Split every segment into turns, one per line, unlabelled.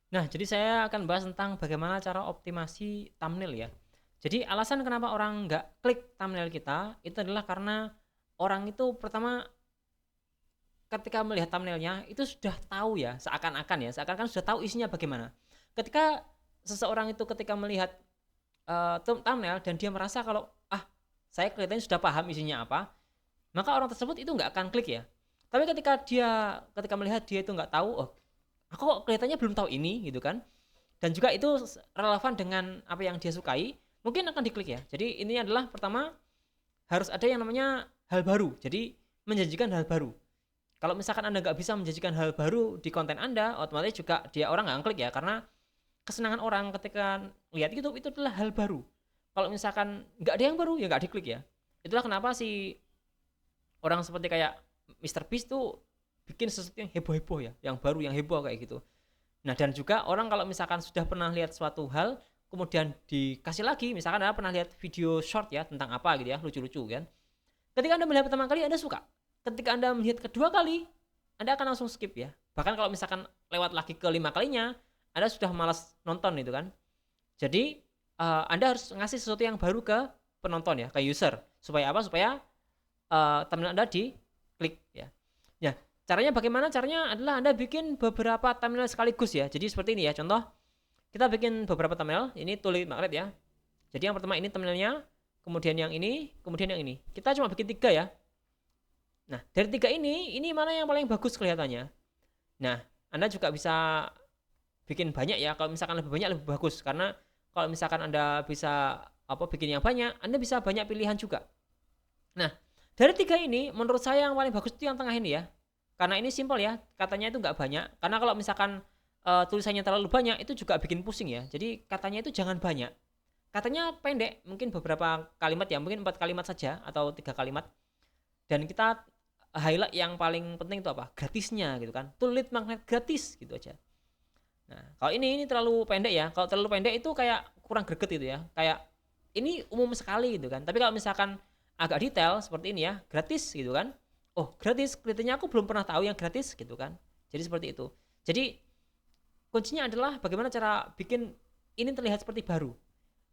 Nah, jadi saya akan bahas tentang bagaimana cara optimasi thumbnail ya. Jadi alasan kenapa orang nggak klik thumbnail kita itu adalah karena orang itu pertama ketika melihat thumbnailnya itu sudah tahu ya, seakan-akan sudah tahu isinya bagaimana. Ketika seseorang itu ketika melihat thumbnail dan dia merasa kalau saya kelihatannya sudah paham isinya apa, maka orang tersebut itu nggak akan klik ya. Tapi ketika melihat dia itu nggak tahu, oh aku kok kelihatannya belum tahu ini gitu kan, dan juga itu relevan dengan apa yang dia sukai, mungkin akan diklik ya. Jadi ini adalah pertama harus ada yang namanya hal baru, jadi menjanjikan hal baru. Kalau misalkan anda nggak bisa menjanjikan hal baru di konten anda, otomatis juga dia orang nggak klik ya, karena kesenangan orang ketika lihat YouTube itu adalah hal baru. Kalau misalkan nggak ada yang baru ya nggak diklik ya. Itulah kenapa si orang seperti kayak Mister Beast tuh bikin sesuatu yang heboh-heboh ya, yang baru, yang heboh kayak gitu. Nah, dan juga orang kalau misalkan sudah pernah lihat suatu hal, kemudian dikasih lagi, misalkan Anda pernah lihat video short ya tentang apa gitu ya, lucu-lucu kan. Ketika Anda melihat pertama kali Anda suka. Ketika Anda melihat kedua kali, Anda akan langsung skip ya. Bahkan kalau misalkan lewat lagi ke 5 kalinya, Anda sudah malas nonton itu kan. Jadi Anda harus ngasih sesuatu yang baru ke penonton ya, ke user. Supaya apa? Supaya thumbnail Anda diklik ya. Ya, caranya bagaimana? Caranya adalah Anda bikin beberapa thumbnail sekaligus ya. Jadi seperti ini ya. Contoh, kita bikin beberapa thumbnail. Ini tulis magnet ya. Jadi yang pertama ini thumbnailnya, kemudian yang ini, kemudian yang ini. Kita cuma bikin 3 ya. Nah, dari 3 ini mana yang paling bagus kelihatannya? Nah, Anda juga bisa bikin banyak ya. Kalau misalkan lebih banyak lebih bagus, karena kalau misalkan Anda bisa bikin yang banyak, Anda bisa banyak pilihan juga. Nah, dari 3 ini menurut saya yang paling bagus itu yang tengah ini ya. Karena ini simpel ya, katanya itu nggak banyak. Karena kalau misalkan tulisannya terlalu banyak itu juga bikin pusing ya. Jadi katanya itu jangan banyak. Katanya pendek, mungkin beberapa kalimat ya, mungkin 4 kalimat saja atau 3 kalimat. Dan kita highlight yang paling penting itu apa? Gratisnya gitu kan. Tulis magnet gratis gitu aja. Nah, kalau ini terlalu pendek ya. Kalau terlalu pendek itu kayak kurang greget itu ya. Kayak ini umum sekali gitu kan. Tapi kalau misalkan agak detail seperti ini ya, gratis gitu kan. Oh, gratis, kelihatannya aku belum pernah tahu yang gratis gitu kan. Jadi seperti itu. Jadi kuncinya adalah bagaimana cara bikin ini terlihat seperti baru.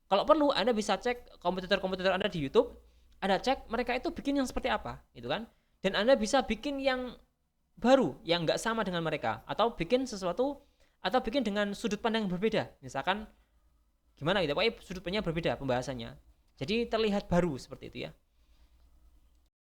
Kalau perlu Anda bisa cek kompetitor-kompetitor Anda di YouTube, Anda cek mereka itu bikin yang seperti apa, gitu kan? Dan Anda bisa bikin yang baru, yang nggak sama dengan mereka, atau bikin sesuatu, atau bikin dengan sudut pandang yang berbeda. Misalkan gimana gitu, pokoknya sudut pandangnya berbeda pembahasannya. Jadi terlihat baru seperti itu ya.